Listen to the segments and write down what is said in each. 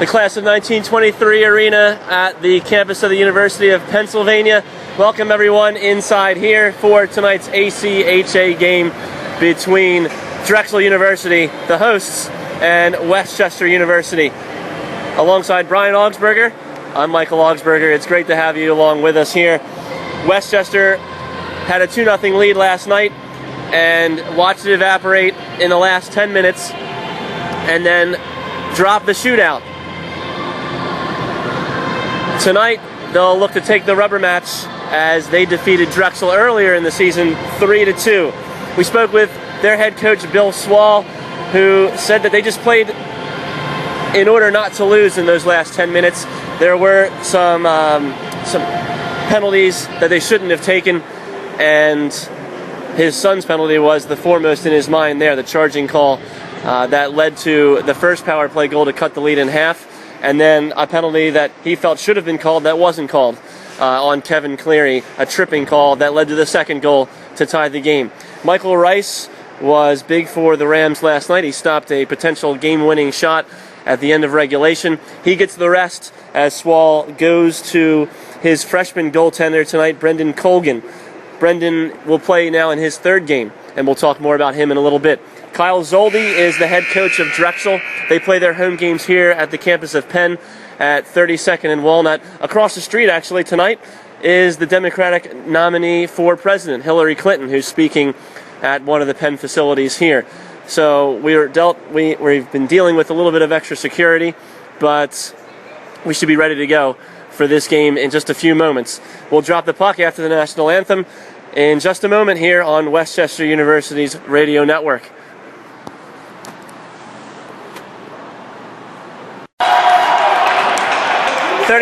the class of 1923 arena at the campus of the University of Pennsylvania. Welcome everyone inside here for tonight's ACHA game between Drexel University, the hosts, and Westchester University. Alongside Brian Augsberger, I'm Michael Augsberger. It's great to have you along with us here. Westchester had a 2-0 lead last night and watched it evaporate in the last 10 minutes and then drop the shootout. Tonight, they'll look to take the rubber match as they defeated Drexel earlier in the season 3-2. We spoke with their head coach, Bill Swahl, who said that they just played in order not to lose in those last 10 minutes. There were some penalties that they shouldn't have taken, and his son's penalty was the foremost in his mind there, the charging call that led to the first power play goal to cut the lead in half, and then a penalty that he felt should have been called that wasn't called on Kevin Cleary, a tripping call that led to the second goal to tie the game. Michael Rice was big for the Rams last night. He stopped a potential game-winning shot at the end of regulation. He gets the rest as Swahl goes to his freshman goaltender tonight, Breandan Colgan. Breandan will play now in his third game, and we'll talk more about him in a little bit. Kyle Zoldi is the head coach of Drexel. They play their home games here at the campus of Penn at 32nd and Walnut. Across the street, actually, tonight is the Democratic nominee for president, Hillary Clinton, who's speaking at one of the Penn facilities here. So we've been dealing with a little bit of extra security, but we should be ready to go for this game in just a few moments. We'll drop the puck after the national anthem in just a moment here on Westchester University's radio network.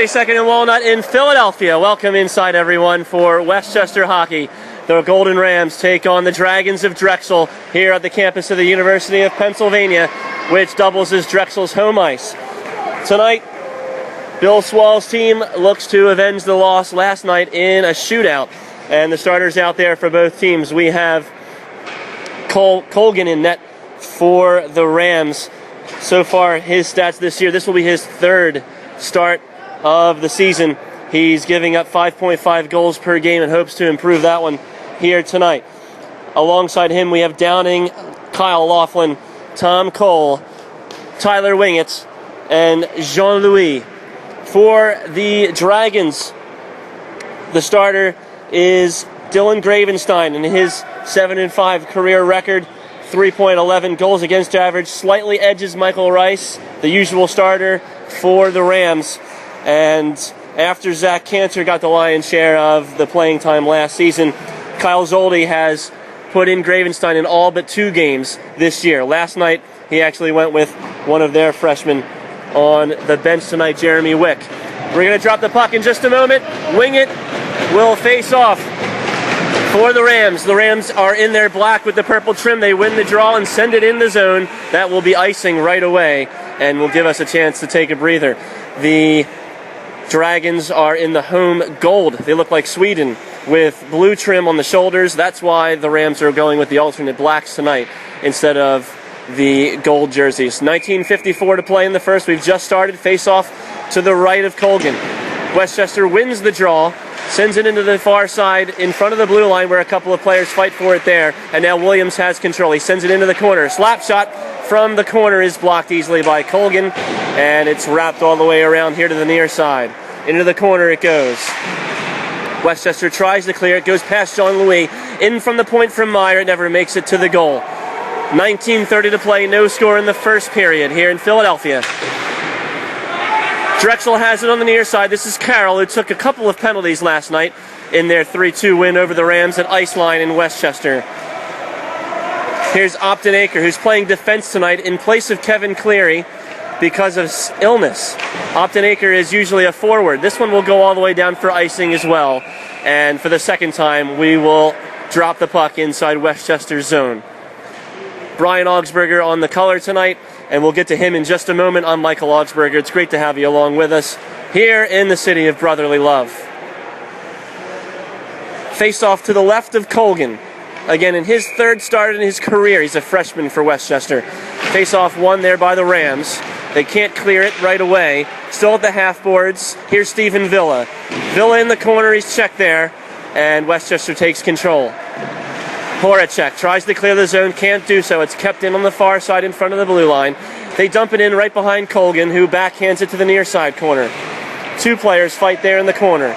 Second and Walnut in Philadelphia. Welcome inside, everyone, for Westchester hockey. The Golden Rams take on the Dragons of Drexel here at the campus of the University of Pennsylvania, which doubles as Drexel's home ice. Tonight, Bill Swahl's team looks to avenge the loss last night in a shootout. And the starters out there for both teams, we have Colgan in net for the Rams. So far, his stats this year, this will be his third start of the season. He's giving up 5.5 goals per game and hopes to improve that one here tonight. Alongside him, we have Downing, Kyle Laughlin, Tom Cole, Tyler Wingett, and Jean-Louis. For the Dragons, the starter is Dylan Gravenstein, and his 7-5 career record, 3.11 goals against average, slightly edges Michael Rice, the usual starter for the Rams. And after Zach Cantor got the lion's share of the playing time last season, Kyle Zoldi has put in Gravenstein in all but 2 games this year. Last night, he actually went with one of their freshmen on the bench tonight, Jeremy Wick. We're going to drop the puck in just a moment. Wingett will face off for the Rams. The Rams are in their black with the purple trim. They win the draw and send it in the zone. That will be icing right away and will give us a chance to take a breather. The Dragons are in the home gold. They look like Sweden with blue trim on the shoulders. That's why the Rams are going with the alternate blacks tonight instead of the gold jerseys. 19:54 to play in the first. We've just started. Face off to the right of Colgan. Westchester wins the draw, sends it into the far side in front of the blue line where a couple of players fight for it there. And now Williams has control. He sends it into the corner. Slap shot from the corner is blocked easily by Colgan, and it's wrapped all the way around here to the near side. Into the corner it goes. Westchester tries to clear it, goes past Jean-Louis, in from the point from Meyer, it never makes it to the goal. 19:30 to play, no score in the first period here in Philadelphia. Drexel has it on the near side. This is Carroll, who took a couple of penalties last night in their 3-2 win over the Rams at Iceline in Westchester. Here's Opton Aker, who's playing defense tonight in place of Kevin Cleary because of illness. Opton Aker is usually a forward. This one will go all the way down for icing as well. And for the second time, we will drop the puck inside Westchester's zone. Brian Augsberger on the color tonight, and we'll get to him in just a moment. I'm Michael Augsberger. It's great to have you along with us here in the city of brotherly love. Face off to the left of Colgan. Again, in his third start in his career, he's a freshman for Westchester. Face off won there by the Rams. They can't clear it right away. Still at the half boards. Here's Stephen Villa. Villa in the corner. He's checked there. And Westchester takes control. Horacek tries to clear the zone. Can't do so. It's kept in on the far side in front of the blue line. They dump it in right behind Colgan, who backhands it to the near side corner. Two players fight there in the corner.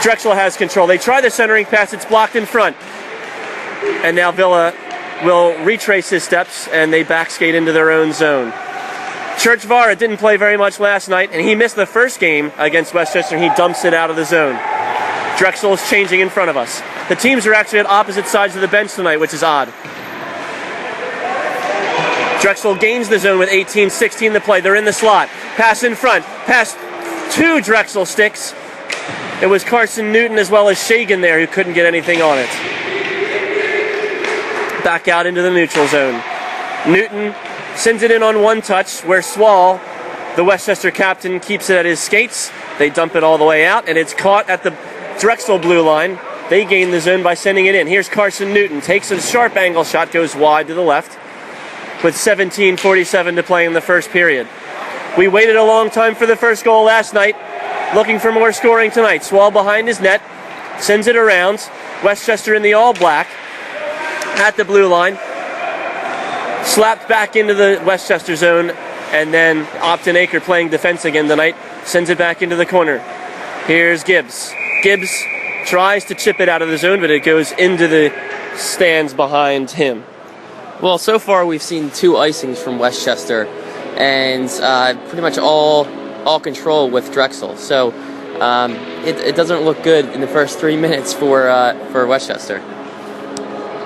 Drexel has control. They try the centering pass. It's blocked in front. And now Villa will retrace his steps, and they backskate into their own zone. Church Vara didn't play very much last night, and he missed the first game against Westchester, and he dumps it out of the zone. Drexel is changing in front of us. The teams are actually at opposite sides of the bench tonight, which is odd. Drexel gains the zone with 18-16 to play. They're in the slot. Pass in front. Pass to Drexel sticks. It was Carson Newton as well as Shagan there who couldn't get anything on it. Back out into the neutral zone. Newton sends it in on one touch where Swahl, the Westchester captain, keeps it at his skates. They dump it all the way out, and it's caught at the Drexel blue line. They gain the zone by sending it in. Here's Carson Newton. Takes a sharp angle shot, goes wide to the left with 17:47 to play in the first period. We waited a long time for the first goal last night, looking for more scoring tonight. Swahl behind his net, sends it around. Westchester in the all-black at the blue line. Slapped back into the Westchester zone, and then Opton Aker playing defense again tonight, sends it back into the corner. Here's Gibbs. Gibbs tries to chip it out of the zone, but it goes into the stands behind him. Well, so far we've seen 2 icings from Westchester, and pretty much all control with Drexel. So it doesn't look good in the first 3 minutes for Westchester.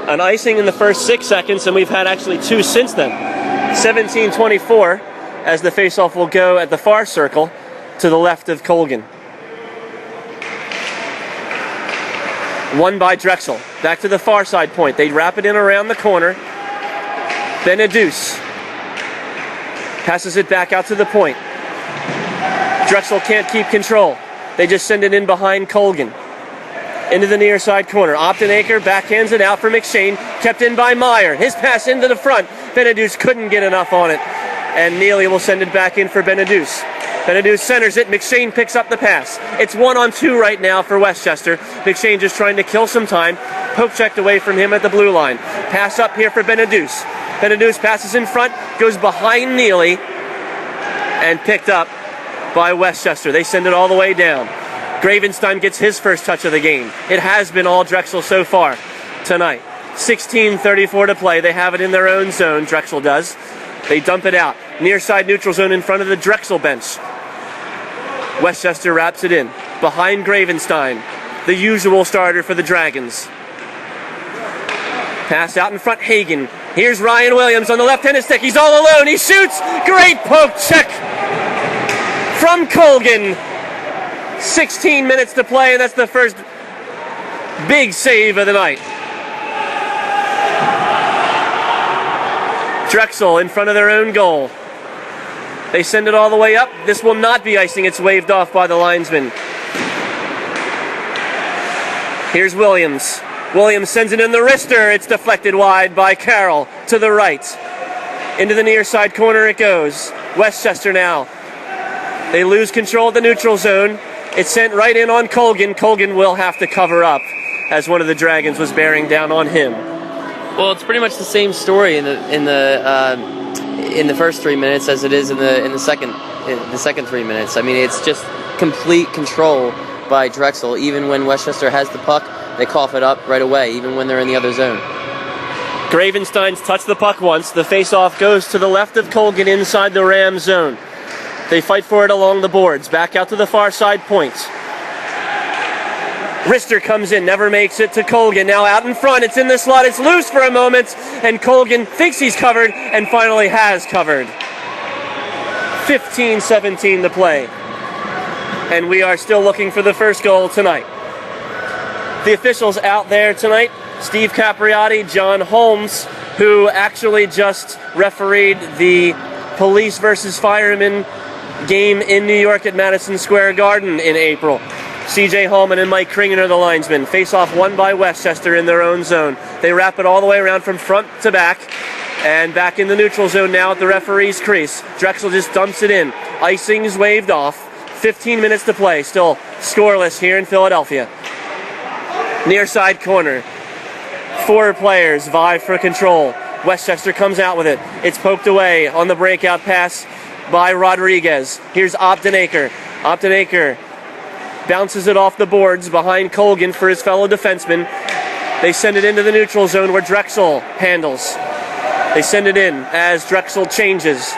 An icing in the first 6 seconds, and we've had actually 2 since then. 17:24 as the faceoff will go at the far circle to the left of Colgan. Won by Drexel. Back to the far side point. They wrap it in around the corner. Benedus passes it back out to the point. Drexel can't keep control. They just send it in behind Colgan. Into the near side corner. Opton Aker backhands it out for McShane. Kept in by Meyer. His pass into the front. Benedus couldn't get enough on it. And Neely will send it back in for Benedus. Benedus centers it. McShane picks up the pass. It's 1-on-2 right now for Westchester. McShane just trying to kill some time. Poke checked away from him at the blue line. Pass up here for Benedus. Benedus passes in front. Goes behind Neely. And picked up by Westchester. They send it all the way down. Gravenstein gets his first touch of the game. It has been all Drexel so far tonight. 16:34 to play. They have it in their own zone, Drexel does. They dump it out. Near side neutral zone in front of the Drexel bench. Westchester wraps it in. Behind Gravenstein, the usual starter for the Dragons. Pass out in front, Hagen. Here's Ryan Williams on the left-handed stick. He's all alone. He shoots. Great poke check from Colgan. 16 minutes to play, and that's the first big save of the night. Drexel in front of their own goal. They send it all the way up. This will not be icing. It's waved off by the linesman. Here's Williams. Williams sends it in the wrister. It's deflected wide by Carroll to the right. Into the near side corner it goes. Westchester now. They lose control of the neutral zone. It's sent right in on Colgan. Colgan will have to cover up as one of the Dragons was bearing down on him. Well, it's pretty much the same story in the first 3 minutes as it is in the second 3 minutes. I mean, it's just complete control by Drexel. Even when Westchester has the puck, they cough it up right away, even when they're in the other zone. Gravenstein's touched the puck once. The faceoff goes to the left of Colgan inside the Rams zone. They fight for it along the boards. Back out to the far side point. Rister comes in, never makes it to Colgan. Now out in front, it's in the slot, it's loose for a moment, and Colgan thinks he's covered, and finally has covered. 15-17 to play. And we are still looking for the first goal tonight. The officials out there tonight, Steve Capriati, John Holmes, who actually just refereed the police versus firemen game in New York at Madison Square Garden in April. C.J. Hallman and Mike Kringen are the linesmen. Face-off won by Westchester in their own zone. They wrap it all the way around from front to back. And back in the neutral zone now at the referee's crease. Drexel just dumps it in. Icing's waved off. 15 minutes to play. Still scoreless here in Philadelphia. Near side corner. 4 players vie for control. Westchester comes out with it. It's poked away on the breakout pass by Rodriguez. Here's Optenaker. Optenaker bounces it off the boards behind Colgan for his fellow defenseman. They send it into the neutral zone where Drexel handles. They send it in as Drexel changes.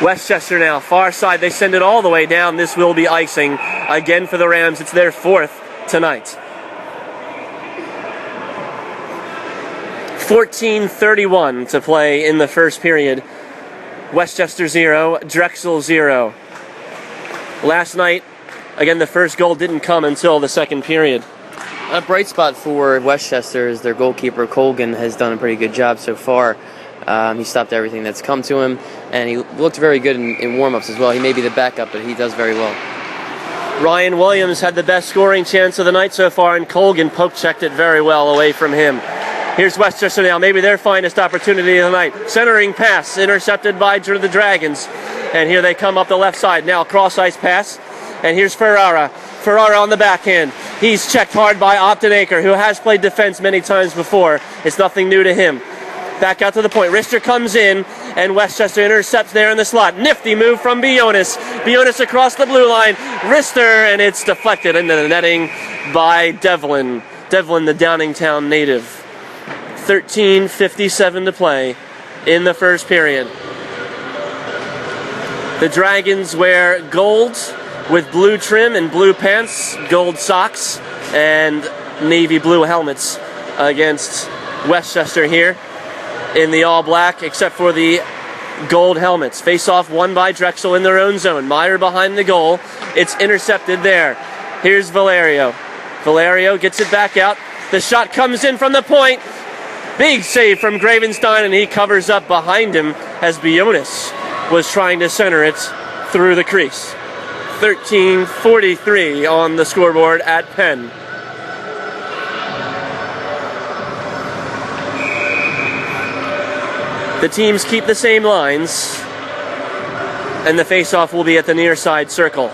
Westchester now, far side. They send it all the way down. This will be icing. Again for the Rams. It's their 4th tonight. 14:31 to play in the first period. Westchester 0, Drexel 0. Last night, again, the first goal didn't come until the second period. A bright spot for Westchester is their goalkeeper, Colgan, has done a pretty good job so far. He stopped everything that's come to him, and he looked very good in warm-ups as well. He may be the backup, but he does very well. Ryan Williams had the best scoring chance of the night so far, and Colgan poke-checked it very well away from him. Here's Westchester now, maybe their finest opportunity of the night. Centering pass, intercepted by the Dragons. And here they come up the left side. Now cross-ice pass, and here's Ferrara. Ferrara on the backhand. He's checked hard by Optenaker, who has played defense many times before. It's nothing new to him. Back out to the point. Rister comes in, and Westchester intercepts there in the slot. Nifty move from Bionis. Bionis across the blue line. Rister, and it's deflected into the netting by Devlin. Devlin, the Downingtown native. 13:57 to play in the first period. The Dragons wear gold with blue trim and blue pants, gold socks, and navy blue helmets against Westchester here in the all-black, except for the gold helmets. Face-off won by Drexel in their own zone. Meyer behind the goal. It's intercepted there. Here's Valerio. Valerio gets it back out. The shot comes in from the point. Big save from Gravenstein, and he covers up behind him as Bionis was trying to center it through the crease. 13:43 on the scoreboard at Penn. The teams keep the same lines, and the face-off will be at the near side circle.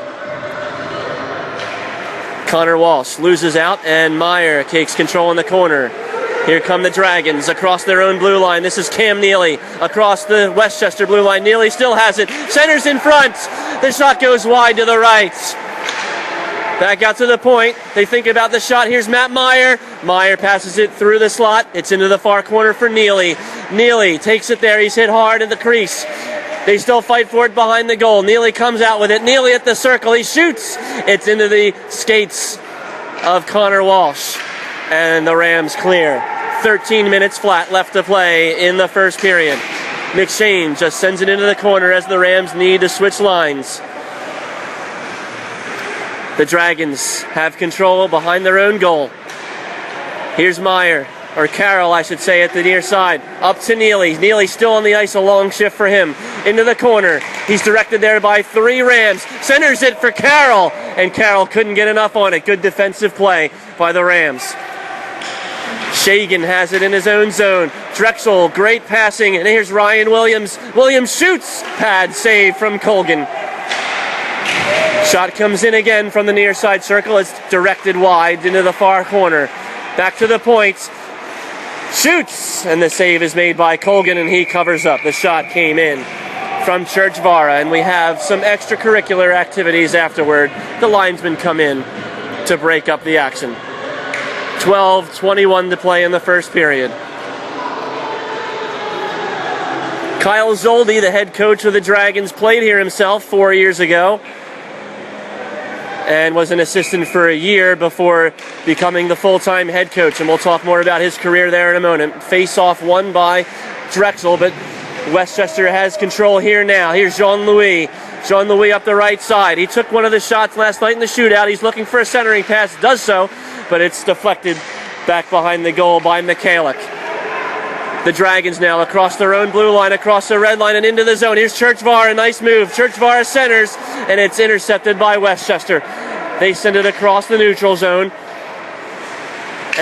Connor Walsh loses out, and Meyer takes control in the corner. Here come the Dragons across their own blue line. This is Cam Neely across the Westchester blue line. Neely still has it. Centers in front. The shot goes wide to the right. Back out to the point. They think about the shot. Here's Matt Meyer. Meyer passes it through the slot. It's into the far corner for Neely. Neely takes it there. He's hit hard in the crease. They still fight for it behind the goal. Neely comes out with it. Neely at the circle. He shoots. It's into the skates of Connor Walsh. And the Rams clear. 13 minutes flat left to play in the first period. McShane just sends it into the corner as the Rams need to switch lines. The Dragons have control behind their own goal. Here's Meyer, or Carroll, I should say, at the near side. Up to Neely. Neely still on the ice, a long shift for him. Into the corner. He's directed there by 3 Rams. Centers it for Carroll, and Carroll couldn't get enough on it. Good defensive play by the Rams. Shagan has it in his own zone. Drexel, great passing, and here's Ryan Williams. Williams shoots. Pad save from Colgan. Shot comes in again from the near side circle. It's directed wide into the far corner. Back to the point. Shoots, and the save is made by Colgan, and he covers up. The shot came in from Church Vara, and we have some extracurricular activities afterward. The linesmen come in to break up the action. 12:21 to play in the first period. Kyle Zoldi, the head coach of the Dragons, played here himself 4 years ago and was an assistant for a year before becoming the full-time head coach, and we'll talk more about his career there in a moment. Face-off won by Drexel, but Westchester has control here now. Here's Jean-Louis. Jean-Louis up the right side. He took one of the shots last night in the shootout. He's looking for a centering pass, does so, but it's deflected back behind the goal by Michalik. The Dragons now across their own blue line, across the red line, and into the zone. Here's Church Vara, nice move. Church Vara centers, and it's intercepted by Westchester. They send it across the neutral zone,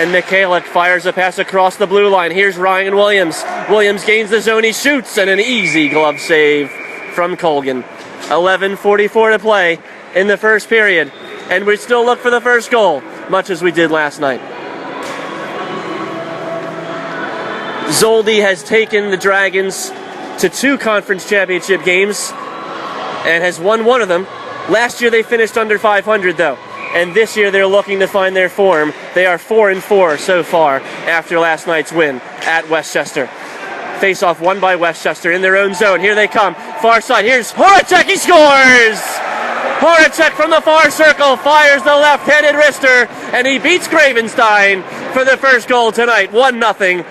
And Michalik fires a pass across the blue line. Here's Ryan Williams. Williams gains the zone. He shoots, and an easy glove save from Colgan. 11:44 to play in the first period. And we still look for the first goal, much as we did last night. Zoldi has taken the Dragons to 2 conference championship games and has won one of them. Last year they finished under 500 though, and this year they're looking to find their form. They are 4-4 so far after last night's win at Westchester. Face-off won by Westchester in their own zone. Here they come, far side. Here's Horacek, he scores! Horacek from the far circle fires the left-handed wrister, and he beats Gravenstein for the first goal tonight. 1-0,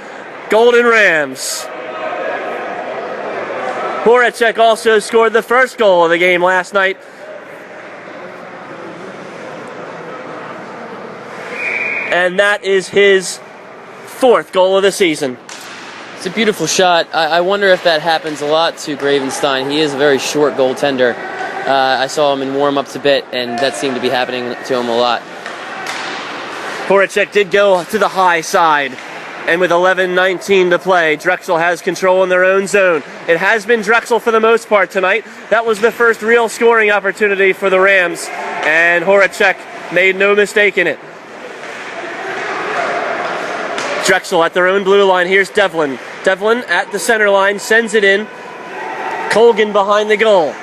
Golden Rams. Horacek also scored the first goal of the game last night. And that is his 4th goal of the season. It's a beautiful shot. I wonder if that happens a lot to Gravenstein. He is a very short goaltender. I saw him in warm-ups a bit, and that seemed to be happening to him a lot. Horacek did go to the high side. And with 11:19 to play, Drexel has control in their own zone. It has been Drexel for the most part tonight. That was the first real scoring opportunity for the Rams, and Horacek made no mistake in it. Drexel at their own blue line. Here's Devlin. Devlin at the center line, sends it in. Colgan behind the goal.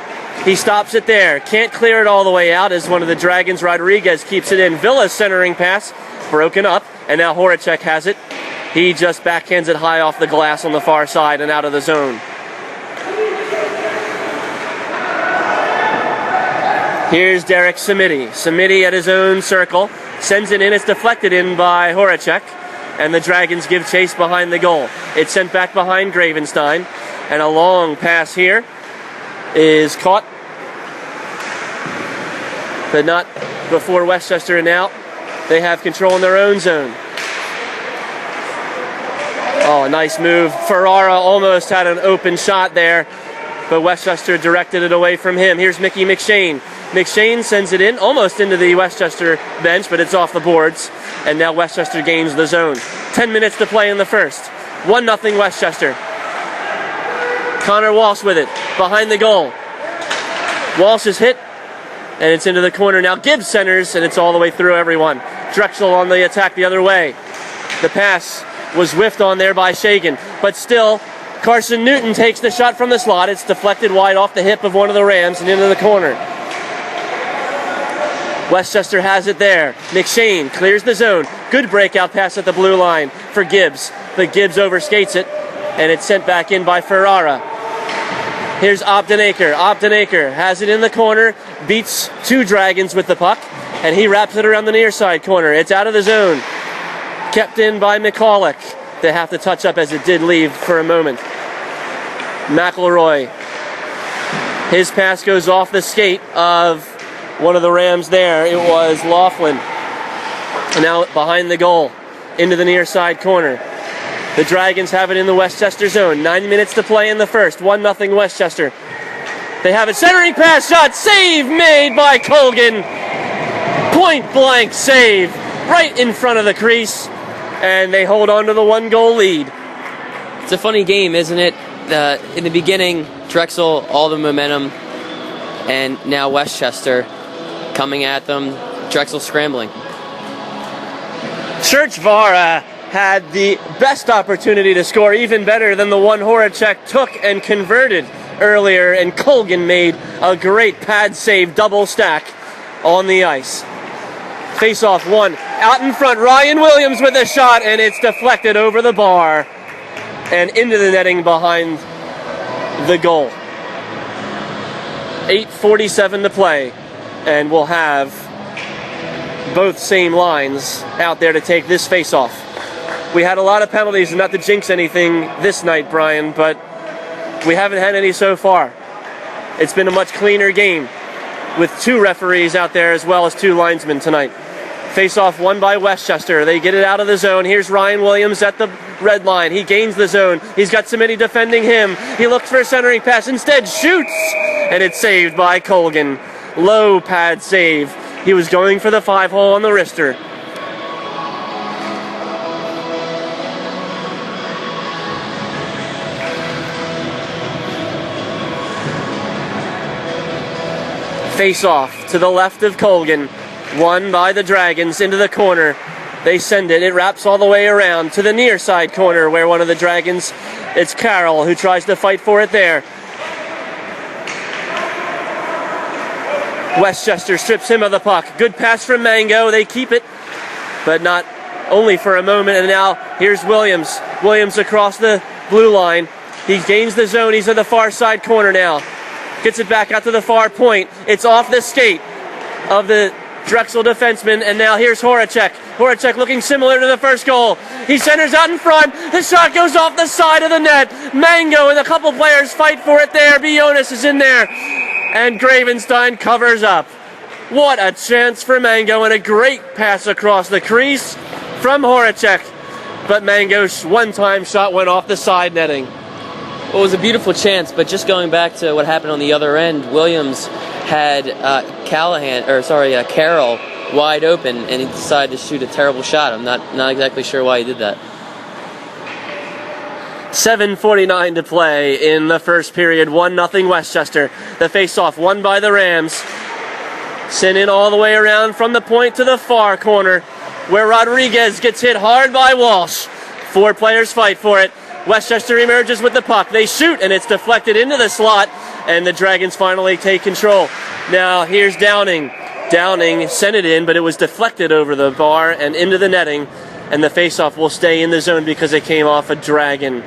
He stops it there. Can't clear it all the way out as one of the Dragons, Rodriguez, keeps it in. Villa's centering pass, broken up, and now Horacek has it. He just backhands it high off the glass on the far side and out of the zone. Here's Derek Samiti. Samiti at his own circle. Sends it in. It's deflected in by Horacek. And the Dragons give chase behind the goal. It's sent back behind Gravenstein. And a long pass here is caught. But not before Westchester, and now they have control in their own zone. Oh, a nice move. Ferrara almost had an open shot there, but Westchester directed it away from him. Here's Mickey McShane. McShane sends it in, almost into the Westchester bench, but it's off the boards. And now Westchester gains the zone. 10 minutes to play in the first. 1-0 Westchester. Connor Walsh with it, behind the goal. Walsh is hit, and it's into the corner. Now Gibbs centers, and it's all the way through everyone. Drexel on the attack the other way. The pass was whiffed on there by Shagan, but still Carson Newton takes the shot from the slot. It's deflected wide off the hip of one of the Rams and into the corner. Westchester has it there. McShane clears the zone. Good breakout pass at the blue line for Gibbs, but Gibbs overskates it, and it's sent back in by Ferrara. Here's Obdenaker. Obdenaker has it in the corner, beats 2 Dragons with the puck, and he wraps it around the near side corner. It's out of the zone. Kept in by Michalik. They have to touch up as it did leave for a moment. McElroy. His pass goes off the skate of one of the Rams there. It was Laughlin. And now behind the goal, into the near side corner. The Dragons have it in the Westchester zone. 9 minutes to play in the first. 1-0 Westchester. They have it. Centering pass shot. Save made by Colgan. Point blank save. Right in front of the crease. And they hold on to the 1-goal lead. It's a funny game, isn't it? In the beginning, Drexel, all the momentum, and now Westchester coming at them. Drexel scrambling. Church Vara had the best opportunity to score, even better than the one Horacek took and converted earlier, and Colgan made a great pad save, double stack on the ice. Face-off one. Out in front, Ryan Williams with a shot, and it's deflected over the bar and into the netting behind the goal. 8:47 to play, and we'll have both same lines out there to take this face-off. We had a lot of penalties, and not to jinx anything this night, Brian, but we haven't had any so far. It's been a much cleaner game with 2 referees out there as well as 2 linesmen tonight. Face-off won by Westchester. They get it out of the zone. Here's Ryan Williams at the red line. He gains the zone. He's got Samiti defending him. He looks for a centering pass. Instead, shoots! And it's saved by Colgan. Low pad save. He was going for the 5-hole on the wrister. Face off to the left of Colgan. Won by the Dragons into the corner. They send it. It wraps all the way around to the near side corner where one of the Dragons, it's Carroll who tries to fight for it there. Westchester strips him of the puck. Good pass from Mango. They keep it, but not only for a moment. And now here's Williams. Williams across the blue line. He gains the zone. He's at the far side corner now. Gets it back out to the far point. It's off the skate of the Drexel defenseman, and now here's Horacek. Horacek looking similar to the first goal. He centers out in front. The shot goes off the side of the net. Mango and a couple players fight for it there. Bionis is in there, and Gravenstein covers up. What a chance for Mango, and a great pass across the crease from Horacek. But Mango's one-time shot went off the side netting. Well, it was a beautiful chance, but just going back to what happened on the other end, Williams had Carroll wide open, and he decided to shoot a terrible shot. I'm not exactly sure why he did that. 7:49 to play in the first period. 1-0 Westchester. The face-off won by the Rams. Sent in all the way around from the point to the far corner, where Rodriguez gets hit hard by Walsh. 4 players fight for it. Westchester emerges with the puck. They shoot, and it's deflected into the slot, and the Dragons finally take control. Now here's Downing. Downing sent it in, but it was deflected over the bar and into the netting, and the faceoff will stay in the zone because it came off a Dragon.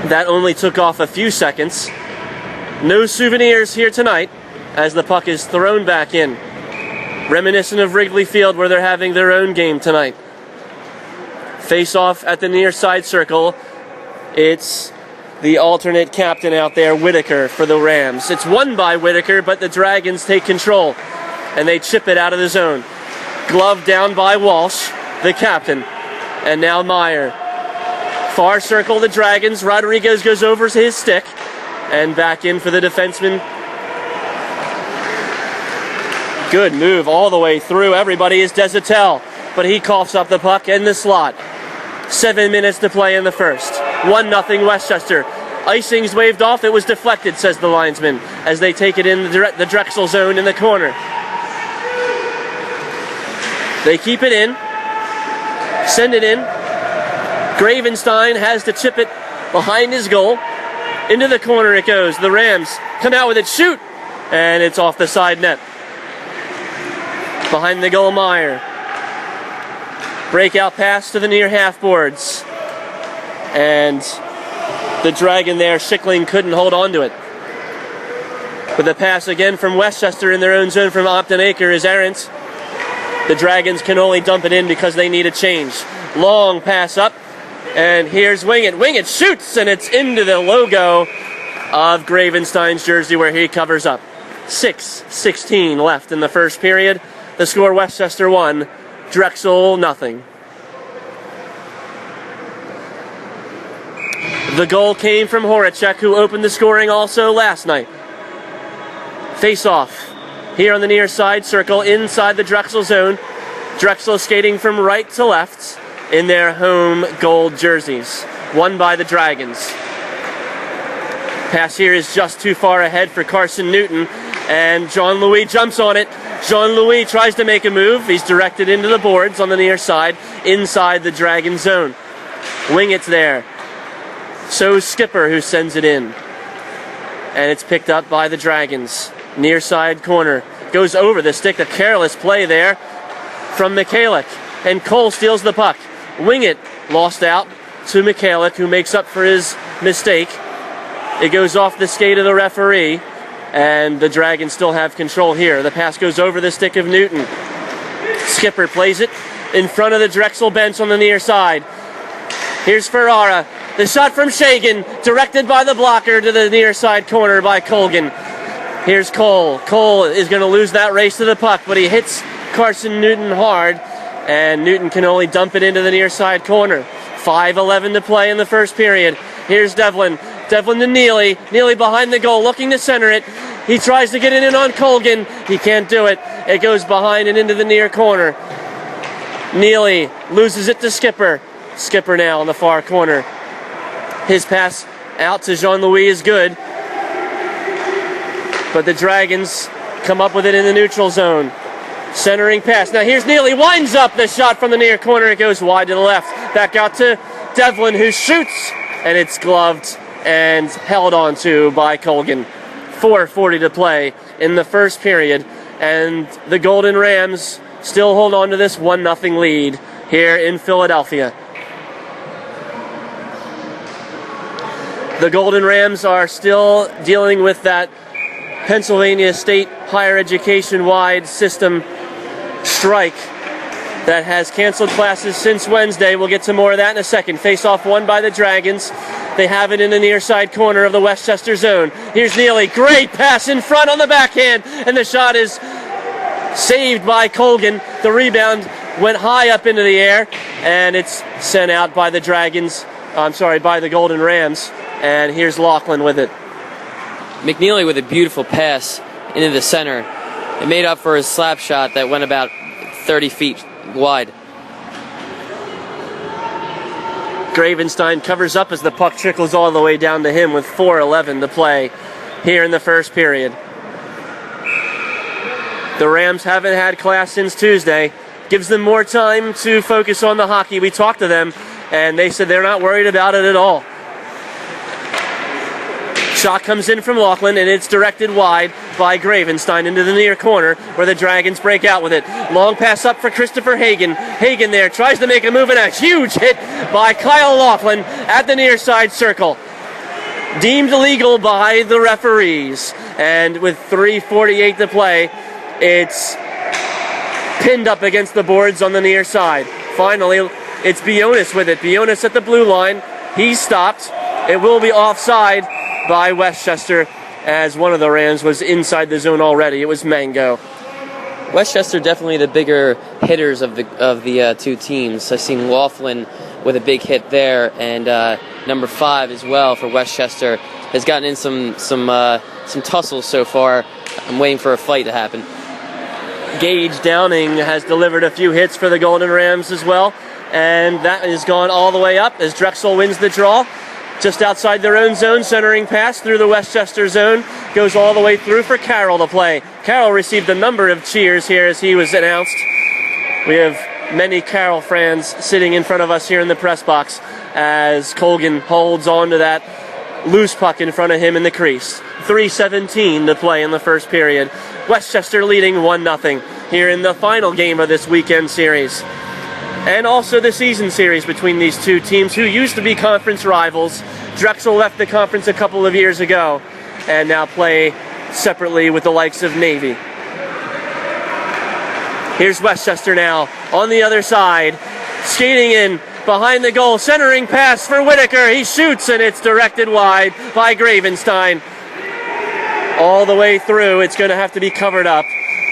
That only took off a few seconds. No souvenirs here tonight as the puck is thrown back in. Reminiscent of Wrigley Field, where they're having their own game tonight. Face off at the near side circle. It's the alternate captain out there, Whitaker, for the Rams. It's won by Whitaker, but the Dragons take control, and they chip it out of the zone. Glove down by Walsh, the captain, and now Meyer. Far circle, the Dragons. Rodriguez goes over to his stick, and back in for the defenseman. Good move all the way through. Everybody is Desatel, but he coughs up the puck in the slot. 7 minutes to play in the first. 1-0 Westchester. Icing's waved off. It was deflected, says the linesman, as they take it in the Drexel zone in the corner. They keep it in. Send it in. Gravenstein has to chip it behind his goal. Into the corner it goes. The Rams come out with it. Shoot! And it's off the side net. Behind the goal, Meyer. Breakout pass to the near half boards. And the Dragon there, Schickling, couldn't hold on to it. But the pass again from Westchester in their own zone from Opton Acre is errant. The Dragons can only dump it in because they need a change. Long pass up. And here's Wingett. Wingett shoots, and it's into the logo of Gravenstein's jersey where he covers up. 6:16 left in the first period. The score, Westchester 1, Drexel 0. The goal came from Horacek, who opened the scoring also last night. Face-off here on the near side circle inside the Drexel zone. Drexel skating from right to left in their home gold jerseys. Won by the Dragons. Pass here is just too far ahead for Carson Newton, and Jean-Louis jumps on it. Jean-Louis tries to make a move. He's directed into the boards on the near side, inside the Dragon zone. Wingett's there. So Skipper, who sends it in. And it's picked up by the Dragons. Near side corner. Goes over the stick. A careless play there from Michalik. And Cole steals the puck. Wingett lost out to Michalik, who makes up for his mistake. It goes off the skate of the referee. And the Dragons still have control here. The pass goes over the stick of Newton. Skipper plays it in front of the Drexel bench on the near side. Here's Ferrara. The shot from Shagan, directed by the blocker to the near side corner by Colgan. Here's Cole. Cole is going to lose that race to the puck, but he hits Carson Newton hard, and Newton can only dump it into the near side corner. 5:11 to play in the first period. Here's Devlin. Devlin to Neely. Neely behind the goal, looking to center it. He tries to get it in on Colgan. He can't do it. It goes behind and into the near corner. Neely loses it to Skipper. Skipper now in the far corner. His pass out to Jean-Louis is good. but the Dragons come up with it in the neutral zone. Centering pass. Now here's Neely, winds up the shot from the near corner. It goes wide to the left. Back out to Devlin, who shoots, and it's gloved and held onto by Colgan. 4:40 to play in the first period, and the Golden Rams still hold on to this 1-0 lead here in Philadelphia. The Golden Rams are still dealing with that Pennsylvania State higher education-wide system strike that has canceled classes since Wednesday. We'll get to more of that in a second. Face-off won by the Dragons. They have it in the near side corner of the Westchester zone. Here's Neely. Great pass in front on the backhand, and the shot is saved by Colgan. The rebound went high up into the air, and it's sent out by the by the Golden Rams. And here's Laughlin with it. McNeely with a beautiful pass into the center. It made up for his slap shot that went about 30 feet wide. Gravenstein covers up as the puck trickles all the way down to him with 4:11 to play here in the first period. The Rams haven't had class since Tuesday. Gives them more time to focus on the hockey. We talked to them, and they said they're not worried about it at all. Shot comes in from Laughlin, and it's directed wide by Gravenstein into the near corner where the Dragons break out with it. Long pass up for Christopher Hagan. Hagan there tries to make a move, and a huge hit by Kyle Laughlin at the near side circle. Deemed illegal by the referees. And with 3:48 to play, it's pinned up against the boards on the near side. Finally, it's Bionis with it. Bionis at the blue line. He's stopped. It will be offside by Westchester, as one of the Rams was inside the zone already. It was Mango. Westchester definitely the bigger hitters of the two teams. I've seen Laughlin with a big hit there, and number 5 as well for Westchester has gotten in some tussles so far. I'm waiting for a fight to happen. Gage Downing has delivered a few hits for the Golden Rams as well, and that has gone all the way up as Drexel wins the draw. Just outside their own zone, centering pass through the Westchester zone, goes all the way through for Carroll to play. Carroll received a number of cheers here as he was announced. We have many Carroll fans sitting in front of us here in the press box as Colgan holds on to that loose puck in front of him in the crease. 3:17 to play in the first period. Westchester leading 1-0 here in the final game of this weekend series. And also the season series between these two teams who used to be conference rivals. Drexel left the conference a couple of years ago and now play separately with the likes of Navy. Here's Westchester now on the other side, skating in behind the goal, centering pass for Whitaker. He shoots, and it's directed wide by Gravenstein. All the way through, it's going to have to be covered up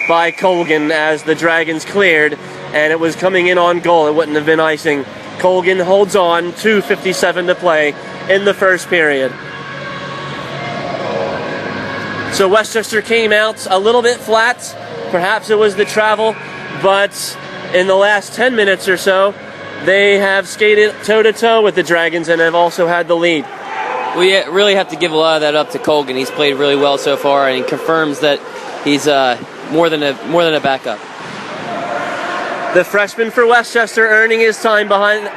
by Colgan as the Dragons cleared, and it was coming in on goal. It wouldn't have been icing. Colgan holds on, 2:57 to play in the first period. So Westchester came out a little bit flat. Perhaps it was the travel, but in the last 10 minutes or so, they have skated toe-to-toe with the Dragons and have also had the lead. We really have to give a lot of that up to Colgan. He's played really well so far, and he confirms that he's more than a backup. The freshman for Westchester earning his time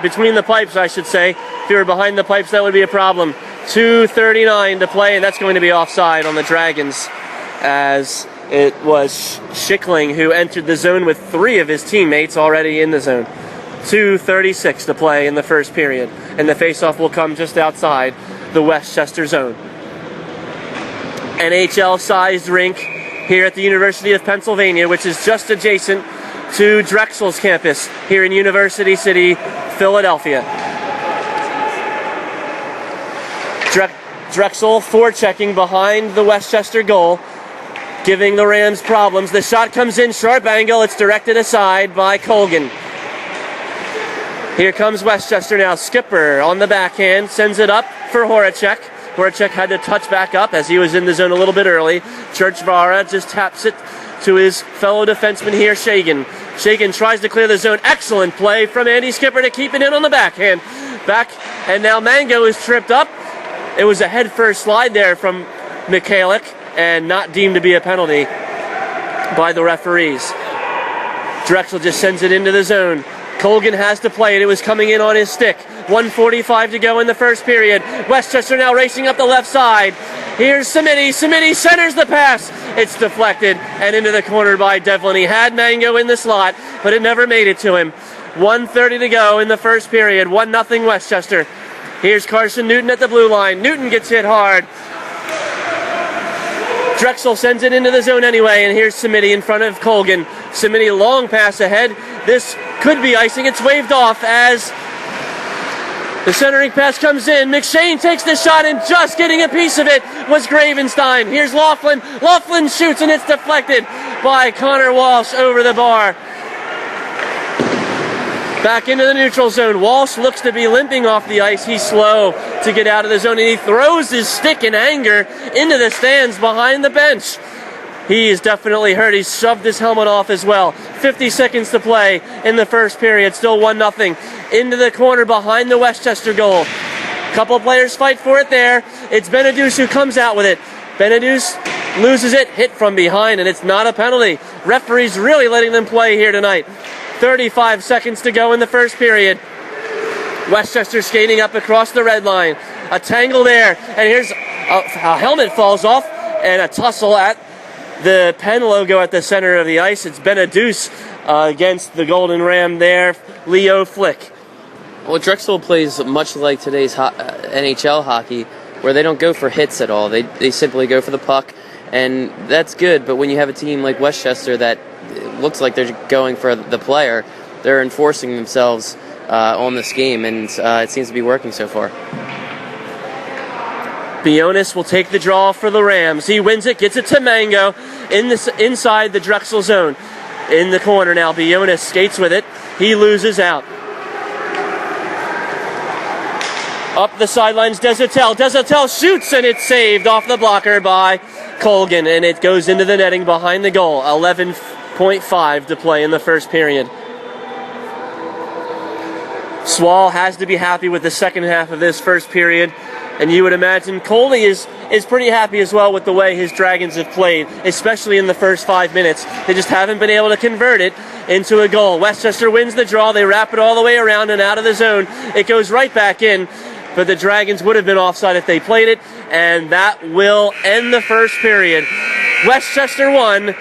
between the pipes, I should say. If he were behind the pipes, that would be a problem. 2:39 to play, and that's going to be offside on the Dragons, as it was Schickling who entered the zone with 3 of his teammates already in the zone. 2:36 to play in the first period, and the faceoff will come just outside the Westchester zone. NHL-sized rink here at the University of Pennsylvania, which is just adjacent to Drexel's campus here in University City, Philadelphia. Drexel forechecking behind the Westchester goal, giving the Rams problems. The shot comes in, sharp angle. It's directed aside by Colgan. Here comes Westchester now. Skipper on the backhand, sends it up for Horacek. Horacek had to touch back up as he was in the zone a little bit early. Churchvara just taps it to his fellow defenseman here, Shagan. Shagan tries to clear the zone. Excellent play from Andy Skipper to keep it in on the backhand. And now Mango is tripped up. It was a head-first slide there from Mikhalik, and not deemed to be a penalty by the referees. Drexel just sends it into the zone. Colgan has to play it. It was coming in on his stick. 1:45 to go in the first period. Westchester now racing up the left side. Here's Samiti. Samiti centers the pass. It's deflected and into the corner by Devlin. He had Mango in the slot, but it never made it to him. 1:30 to go in the first period. 1-0 Westchester. Here's Carson Newton at the blue line. Newton gets hit hard. Drexel sends it into the zone anyway, and here's Samiti in front of Colgan. Samiti long pass ahead. This could be icing. It's waved off as the centering pass comes in. McShane takes the shot, and just getting a piece of it was Gravenstein. Here's Laughlin. Laughlin shoots, and it's deflected by Connor Walsh over the bar. Back into the neutral zone. Walsh looks to be limping off the ice. He's slow to get out of the zone, and he throws his stick in anger into the stands behind the bench. He is definitely hurt. He's shoved his helmet off as well. 50 seconds to play in the first period. Still 1-0. Into the corner behind the Westchester goal. Couple players fight for it there. It's Benedus who comes out with it. Benedus loses it, hit from behind, and it's not a penalty. Referees really letting them play here tonight. 35 seconds to go in the first period. Westchester skating up across the red line. A tangle there, and here's a helmet falls off, and a tussle at the Penn logo at the center of the ice. It's Benedus against the Golden Ram there, Leo Flick. Well, Drexel plays much like today's NHL hockey, where they don't go for hits at all. They simply go for the puck, and that's good. But when you have a team like Westchester that looks like they're going for the player, they're enforcing themselves on this game, and it seems to be working so far. Bionis will take the draw for the Rams. He wins it, gets it to Mango inside the Drexel zone. In the corner now, Bionis skates with it. He loses out. Up the sidelines, Desautels. Desautels shoots, and it's saved off the blocker by Colgan, and it goes into the netting behind the goal. 11.5 to play in the first period. Swahl has to be happy with the second half of this first period, and you would imagine Coley is pretty happy as well with the way his Dragons have played, especially in the first 5 minutes. They just haven't been able to convert it into a goal. Westchester wins the draw. They wrap it all the way around and out of the zone. It goes right back in, but the Dragons would have been offside if they played it, and that will end the first period. Westchester 1,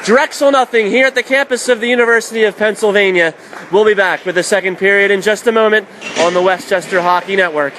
Drexel 0 here at the campus of the University of Pennsylvania. We'll be back with the second period in just a moment on the Westchester Hockey Network.